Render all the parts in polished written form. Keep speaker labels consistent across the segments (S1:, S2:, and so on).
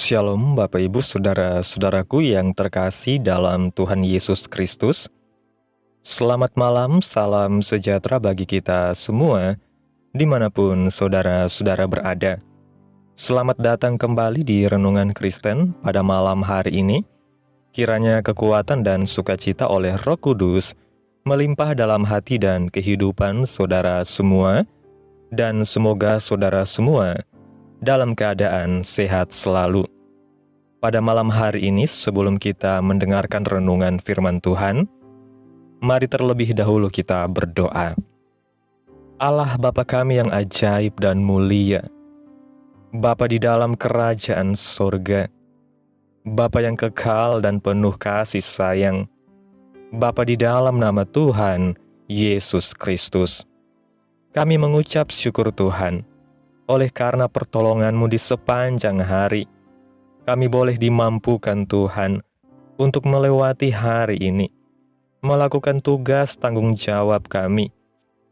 S1: Shalom Bapak Ibu Saudara-saudaraku yang terkasih dalam Tuhan Yesus Kristus. Selamat malam, salam sejahtera bagi kita semua dimanapun saudara-saudara berada. Selamat datang kembali di Renungan Kristen pada malam hari ini. Kiranya kekuatan dan sukacita oleh Roh Kudus melimpah dalam hati dan kehidupan saudara semua, dan semoga saudara semua dalam keadaan sehat selalu. Pada malam hari ini, sebelum kita mendengarkan renungan firman Tuhan, mari terlebih dahulu kita berdoa. Allah Bapa kami yang ajaib dan mulia, Bapa di dalam kerajaan sorga, Bapa yang kekal dan penuh kasih sayang, Bapa di dalam nama Tuhan Yesus Kristus, kami mengucap syukur Tuhan, oleh karena pertolongan-Mu di sepanjang hari, kami boleh dimampukan Tuhan untuk melewati hari ini, melakukan tugas tanggung jawab kami,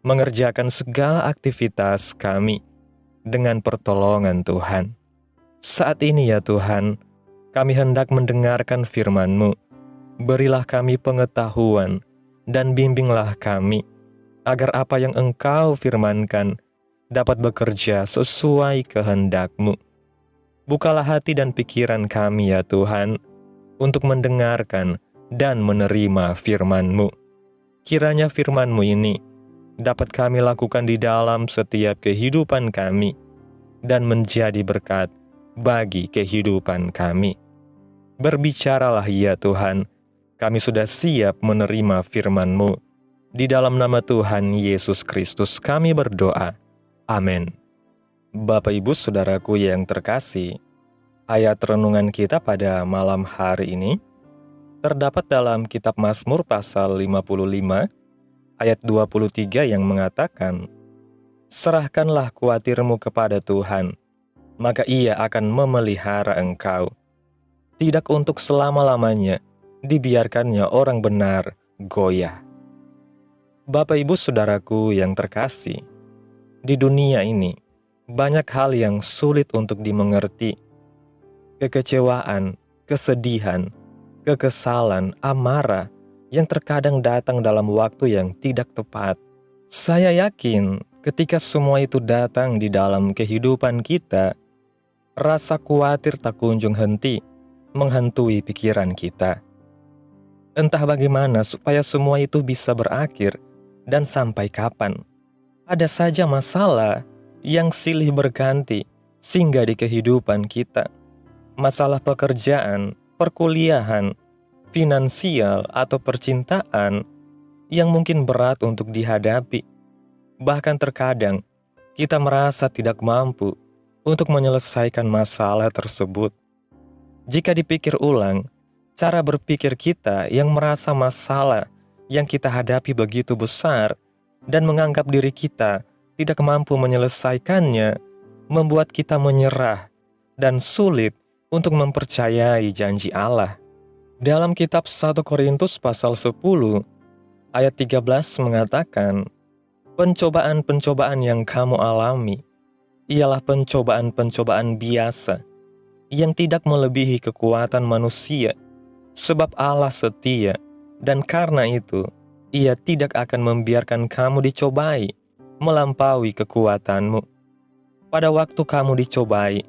S1: mengerjakan segala aktivitas kami dengan pertolongan Tuhan. Saat ini ya Tuhan, kami hendak mendengarkan firman-Mu. Berilah kami pengetahuan dan bimbinglah kami, agar apa yang Engkau firmankan dapat bekerja sesuai kehendak-Mu. Bukalah hati dan pikiran kami ya Tuhan, untuk mendengarkan dan menerima firman-Mu. Kiranya firman-Mu ini dapat kami lakukan di dalam setiap kehidupan kami, dan menjadi berkat bagi kehidupan kami. Berbicaralah ya Tuhan, kami sudah siap menerima firman-Mu. Di dalam nama Tuhan Yesus Kristus kami berdoa. Amin. Bapak Ibu Saudaraku yang terkasih, ayat renungan kita pada malam hari ini terdapat dalam kitab Mazmur pasal 55 ayat 23 yang mengatakan, "Serahkanlah kuatirmu kepada Tuhan, maka Ia akan memelihara engkau. Tidak untuk selama-lamanya dibiarkannya orang benar goyah." Bapak Ibu Saudaraku yang terkasih, di dunia ini, banyak hal yang sulit untuk dimengerti. Kekecewaan, kesedihan, kekesalan, amarah yang terkadang datang dalam waktu yang tidak tepat. Saya yakin ketika semua itu datang di dalam kehidupan kita, rasa khawatir tak kunjung henti menghantui pikiran kita. Entah bagaimana supaya semua itu bisa berakhir dan sampai kapan. Ada saja masalah yang silih berganti singgah di kehidupan kita. Masalah pekerjaan, perkuliahan, finansial, atau percintaan yang mungkin berat untuk dihadapi. Bahkan terkadang kita merasa tidak mampu untuk menyelesaikan masalah tersebut. Jika dipikir ulang, cara berpikir kita yang merasa masalah yang kita hadapi begitu besar dan menganggap diri kita tidak mampu menyelesaikannya, membuat kita menyerah dan sulit untuk mempercayai janji Allah. Dalam kitab 1 Korintus pasal 10 ayat 13 mengatakan, "Pencobaan-pencobaan yang kamu alami ialah pencobaan-pencobaan biasa yang tidak melebihi kekuatan manusia, sebab Allah setia, dan karena itu Ia tidak akan membiarkan kamu dicobai melampaui kekuatanmu. Pada waktu kamu dicobai,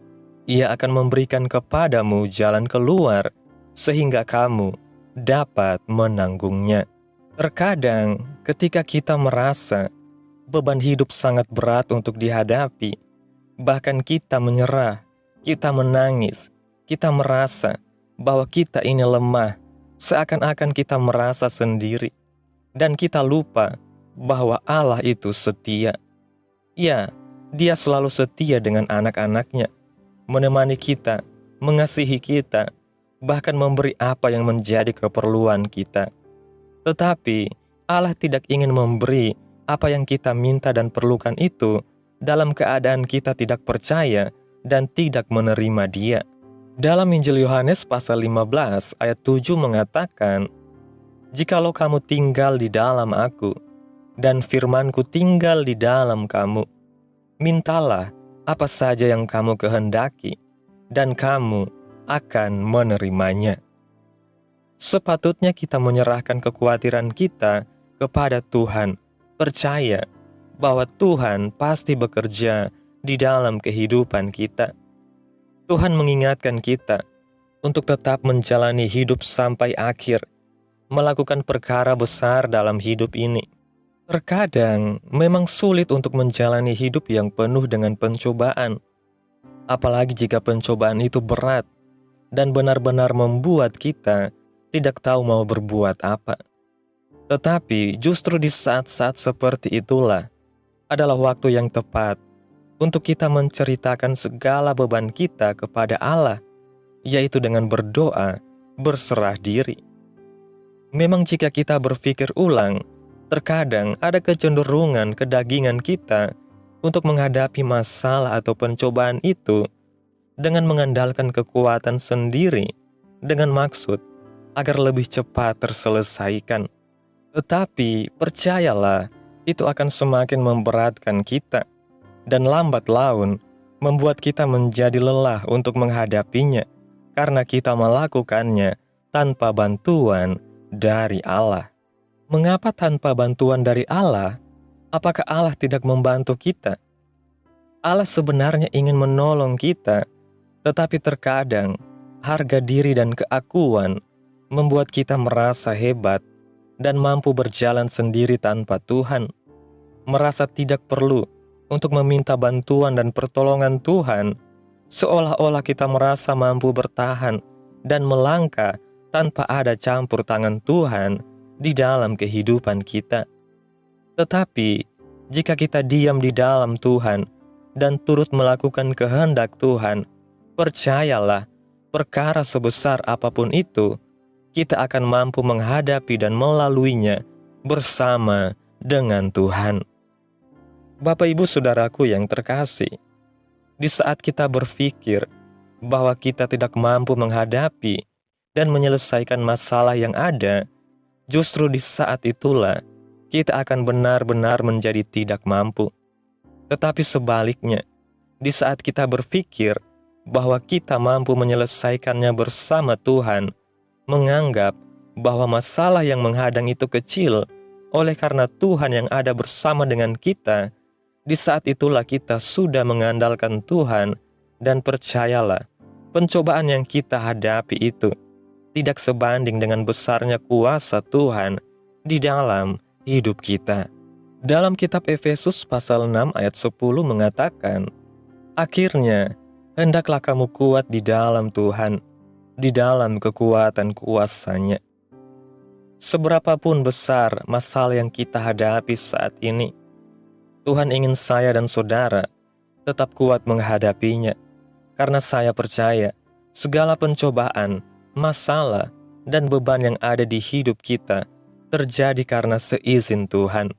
S1: Ia akan memberikan kepadamu jalan keluar sehingga kamu dapat menanggungnya." Terkadang ketika kita merasa beban hidup sangat berat untuk dihadapi, bahkan kita menyerah, kita menangis, kita merasa bahwa kita ini lemah, seakan-akan kita merasa sendiri, dan kita lupa bahwa Allah itu setia. Ya, Dia selalu setia dengan anak-anaknya, menemani kita, mengasihi kita, bahkan memberi apa yang menjadi keperluan kita. Tetapi Allah tidak ingin memberi apa yang kita minta dan perlukan itu dalam keadaan kita tidak percaya dan tidak menerima Dia. Dalam Injil Yohanes pasal 15 ayat 7 mengatakan, "Jikalau kamu tinggal di dalam Aku, dan firman-Ku tinggal di dalam kamu, mintalah apa saja yang kamu kehendaki, dan kamu akan menerimanya. Sepatutnya kita menyerahkan kekhawatiran kita kepada Tuhan, percaya bahwa Tuhan pasti bekerja di dalam kehidupan kita. Tuhan mengingatkan kita untuk tetap menjalani hidup sampai akhir, melakukan perkara besar dalam hidup ini. Terkadang memang sulit untuk menjalani hidup yang penuh dengan pencobaan, apalagi jika pencobaan itu berat dan benar-benar membuat kita tidak tahu mau berbuat apa. Tetapi justru di saat-saat seperti itulah adalah waktu yang tepat untuk kita menceritakan segala beban kita kepada Allah, yaitu dengan berdoa, berserah diri. Memang jika kita berpikir ulang, terkadang ada kecenderungan kedagingan kita untuk menghadapi masalah atau pencobaan itu dengan mengandalkan kekuatan sendiri dengan maksud agar lebih cepat terselesaikan. Tetapi percayalah, itu akan semakin memberatkan kita dan lambat laun membuat kita menjadi lelah untuk menghadapinya karena kita melakukannya tanpa bantuan dari Allah. Mengapa tanpa bantuan dari Allah? Apakah Allah tidak membantu kita? Allah sebenarnya ingin menolong kita, tetapi terkadang harga diri dan keakuan membuat kita merasa hebat dan mampu berjalan sendiri tanpa Tuhan, merasa tidak perlu untuk meminta bantuan dan pertolongan Tuhan, seolah-olah kita merasa mampu bertahan dan melangkah tanpa ada campur tangan Tuhan di dalam kehidupan kita. Tetapi, jika kita diam di dalam Tuhan dan turut melakukan kehendak Tuhan, percayalah, perkara sebesar apapun itu, kita akan mampu menghadapi dan melaluinya bersama dengan Tuhan. Bapak Ibu Saudaraku yang terkasih, di saat kita berpikir bahwa kita tidak mampu menghadapi dan menyelesaikan masalah yang ada, justru di saat itulah kita akan benar-benar menjadi tidak mampu. Tetapi sebaliknya, di saat kita berpikir bahwa kita mampu menyelesaikannya bersama Tuhan, menganggap bahwa masalah yang menghadang itu kecil oleh karena Tuhan yang ada bersama dengan kita, di saat itulah kita sudah mengandalkan Tuhan dan percayalah, pencobaan yang kita hadapi itu tidak sebanding dengan besarnya kuasa Tuhan di dalam hidup kita. Dalam kitab Efesus pasal 6 ayat 10 mengatakan, "Akhirnya, hendaklah kamu kuat di dalam Tuhan, di dalam kekuatan kuasa-Nya." Seberapapun besar masalah yang kita hadapi saat ini, Tuhan ingin saya dan saudara tetap kuat menghadapinya, karena saya percaya segala pencobaan, masalah, dan beban yang ada di hidup kita terjadi karena seizin Tuhan.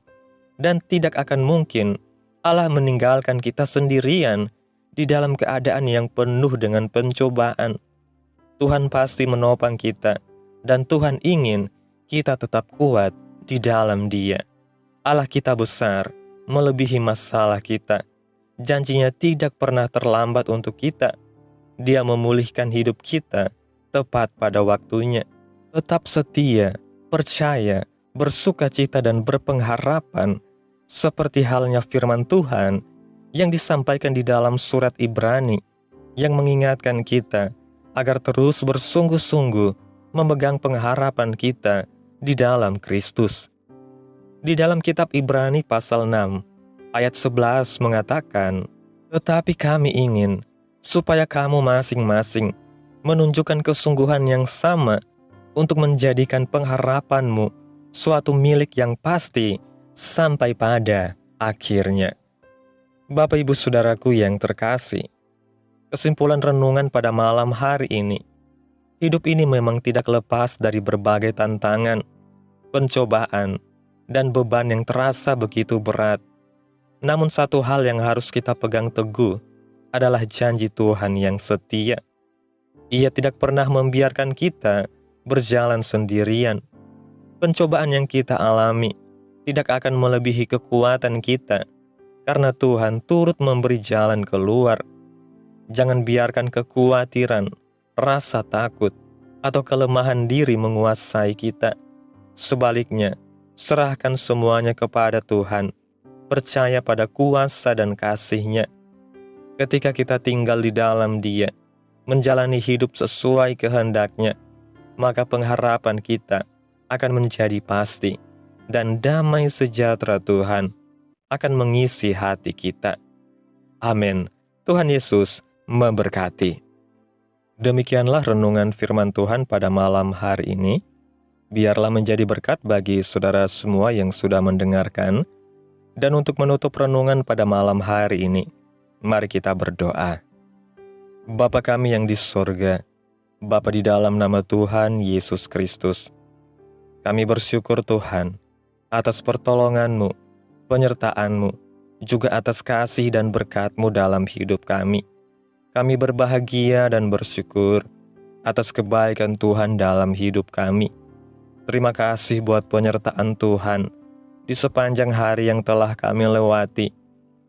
S1: Dan tidak akan mungkin Allah meninggalkan kita sendirian di dalam keadaan yang penuh dengan pencobaan. Tuhan pasti menopang kita, dan Tuhan ingin kita tetap kuat di dalam Dia. Allah kita besar, melebihi masalah kita. Janjinya tidak pernah terlambat untuk kita. Dia memulihkan hidup kita tepat pada waktunya. Tetap setia, percaya, bersukacita dan berpengharapan, seperti halnya firman Tuhan yang disampaikan di dalam surat Ibrani, yang mengingatkan kita agar terus bersungguh-sungguh memegang pengharapan kita di dalam Kristus. Di dalam kitab Ibrani pasal 6, ayat 11 mengatakan, "Tetapi kami ingin supaya kamu masing-masing menunjukkan kesungguhan yang sama untuk menjadikan pengharapanmu suatu milik yang pasti sampai pada akhirnya." Bapak Ibu Saudaraku yang terkasih, kesimpulan renungan pada malam hari ini, hidup ini memang tidak lepas dari berbagai tantangan, pencobaan, dan beban yang terasa begitu berat. Namun satu hal yang harus kita pegang teguh adalah janji Tuhan yang setia. Ia tidak pernah membiarkan kita berjalan sendirian. Pencobaan yang kita alami tidak akan melebihi kekuatan kita, karena Tuhan turut memberi jalan keluar. Jangan biarkan kekhawatiran, rasa takut, atau kelemahan diri menguasai kita. Sebaliknya, serahkan semuanya kepada Tuhan, percaya pada kuasa dan kasih-Nya. Ketika kita tinggal di dalam Dia, menjalani hidup sesuai kehendak-Nya, maka pengharapan kita akan menjadi pasti, dan damai sejahtera Tuhan akan mengisi hati kita. Amin. Tuhan Yesus memberkati. Demikianlah renungan firman Tuhan pada malam hari ini. Biarlah menjadi berkat bagi saudara semua yang sudah mendengarkan. Dan untuk menutup renungan pada malam hari ini, mari kita berdoa. Bapa kami yang di sorga, Bapa di dalam nama Tuhan Yesus Kristus, kami bersyukur Tuhan atas pertolongan-Mu, penyertaan-Mu, juga atas kasih dan berkat-Mu dalam hidup kami. Kami berbahagia dan bersyukur atas kebaikan Tuhan dalam hidup kami. Terima kasih buat penyertaan Tuhan di sepanjang hari yang telah kami lewati.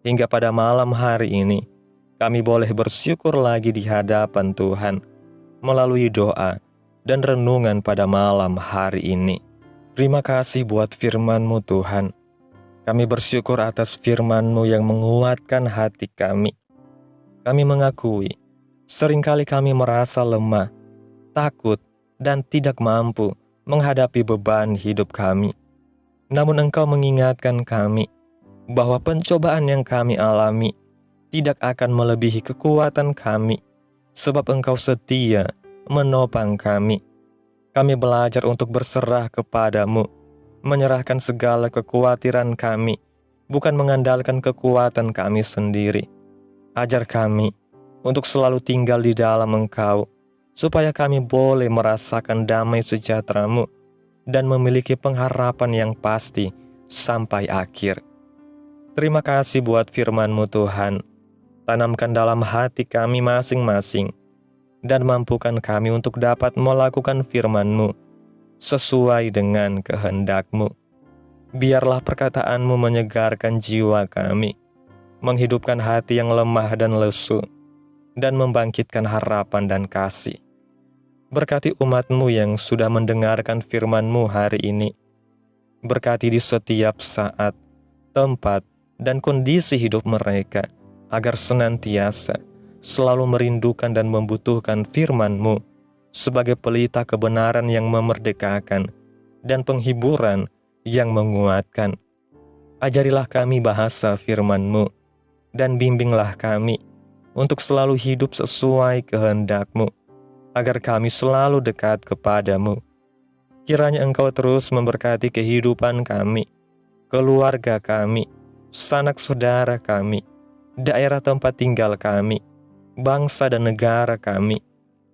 S1: Hingga pada malam hari ini, kami boleh bersyukur lagi di hadapan Tuhan melalui doa dan renungan pada malam hari ini. Terima kasih buat firman-Mu Tuhan. Kami bersyukur atas firman-Mu yang menguatkan hati kami. Kami mengakui, seringkali kami merasa lemah, takut, dan tidak mampu menghadapi beban hidup kami. Namun Engkau mengingatkan kami bahwa pencobaan yang kami alami tidak akan melebihi kekuatan kami, sebab Engkau setia menopang kami. Kami belajar untuk berserah kepada-Mu, menyerahkan segala kekhawatiran kami, bukan mengandalkan kekuatan kami sendiri. Ajar kami untuk selalu tinggal di dalam Engkau, supaya kami boleh merasakan damai sejahtera-Mu dan memiliki pengharapan yang pasti sampai akhir. Terima kasih buat firman-Mu Tuhan. Tanamkan dalam hati kami masing-masing, dan mampukan kami untuk dapat melakukan firman-Mu sesuai dengan kehendak-Mu. Biarlah perkataan-Mu menyegarkan jiwa kami, menghidupkan hati yang lemah dan lesu, dan membangkitkan harapan dan kasih. Berkati umat-Mu yang sudah mendengarkan firman-Mu hari ini. Berkati di setiap saat, tempat, dan kondisi hidup mereka, agar senantiasa selalu merindukan dan membutuhkan firman-Mu sebagai pelita kebenaran yang memerdekakan dan penghiburan yang menguatkan. Ajarilah kami bahasa firman-Mu, dan bimbinglah kami untuk selalu hidup sesuai kehendak-Mu, agar kami selalu dekat kepada-Mu. Kiranya Engkau terus memberkati kehidupan kami, keluarga kami, sanak saudara kami, daerah tempat tinggal kami, bangsa dan negara kami,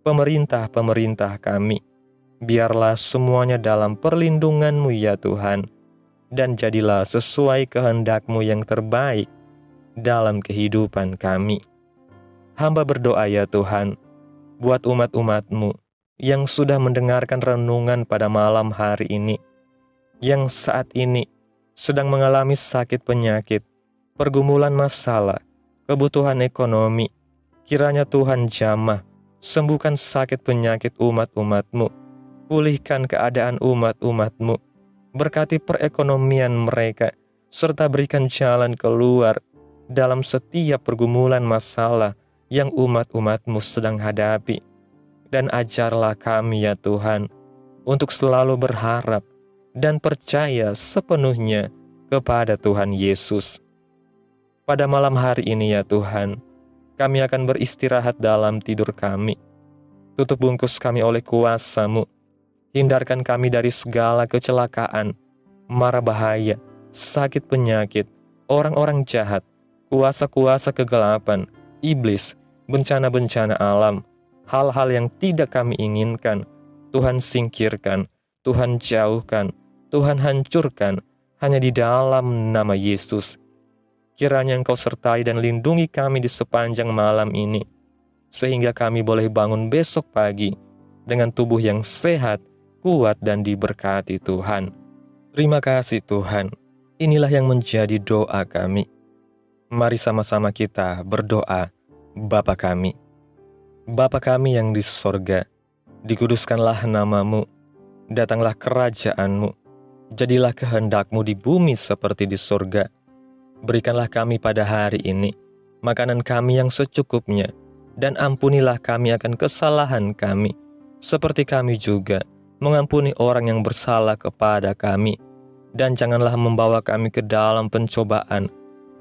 S1: pemerintah-pemerintah kami. Biarlah semuanya dalam perlindungan-Mu ya Tuhan, dan jadilah sesuai kehendak-Mu yang terbaik dalam kehidupan kami. Hamba berdoa ya Tuhan, buat umat-umat-Mu yang sudah mendengarkan renungan pada malam hari ini, yang saat ini sedang mengalami sakit penyakit, pergumulan masalah, kebutuhan ekonomi. Kiranya Tuhan jamah, sembuhkan sakit penyakit umat-umat-Mu, pulihkan keadaan umat-umat-Mu, berkati perekonomian mereka, serta berikan jalan keluar dalam setiap pergumulan masalah yang umat-umat-Mu sedang hadapi. Dan ajarlah kami ya Tuhan, untuk selalu berharap dan percaya sepenuhnya kepada Tuhan Yesus. Pada malam hari ini ya Tuhan, kami akan beristirahat dalam tidur kami. Tutup bungkus kami oleh kuasa-Mu. Hindarkan kami dari segala kecelakaan, mara bahaya, sakit penyakit, orang-orang jahat, kuasa-kuasa kegelapan, iblis, bencana-bencana alam, hal-hal yang tidak kami inginkan. Tuhan singkirkan, Tuhan jauhkan, Tuhan hancurkan, hanya di dalam nama Yesus. Kiranya Engkau sertai dan lindungi kami di sepanjang malam ini, sehingga kami boleh bangun besok pagi dengan tubuh yang sehat, kuat, dan diberkati Tuhan. Terima kasih Tuhan. Inilah yang menjadi doa kami. Mari sama-sama kita berdoa. Bapa kami, Bapa kami yang di sorga, dikuduskanlah namamu, datanglah kerajaanmu, jadilah kehendak-mu di bumi seperti di sorga. Berikanlah kami pada hari ini makanan kami yang secukupnya, dan ampunilah kami akan kesalahan kami, seperti kami juga mengampuni orang yang bersalah kepada kami. Dan janganlah membawa kami ke dalam pencobaan,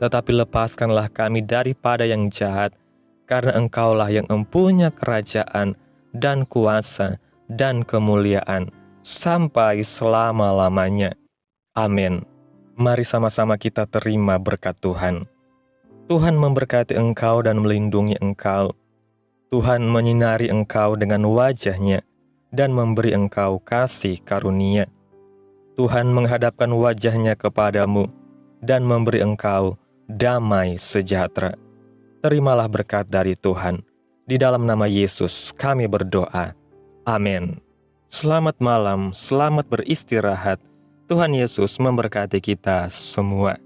S1: tetapi lepaskanlah kami daripada yang jahat, karena Engkaulah yang empunya kerajaan dan kuasa dan kemuliaan sampai selama-lamanya. Amin. Mari sama-sama kita terima berkat Tuhan. Tuhan memberkati engkau dan melindungi engkau. Tuhan menyinari engkau dengan wajah-Nya dan memberi engkau kasih karunia. Tuhan menghadapkan wajah-Nya kepadamu dan memberi engkau damai sejahtera. Terimalah berkat dari Tuhan. Di dalam nama Yesus kami berdoa. Amin. Selamat malam, selamat beristirahat. Tuhan Yesus memberkati kita semua.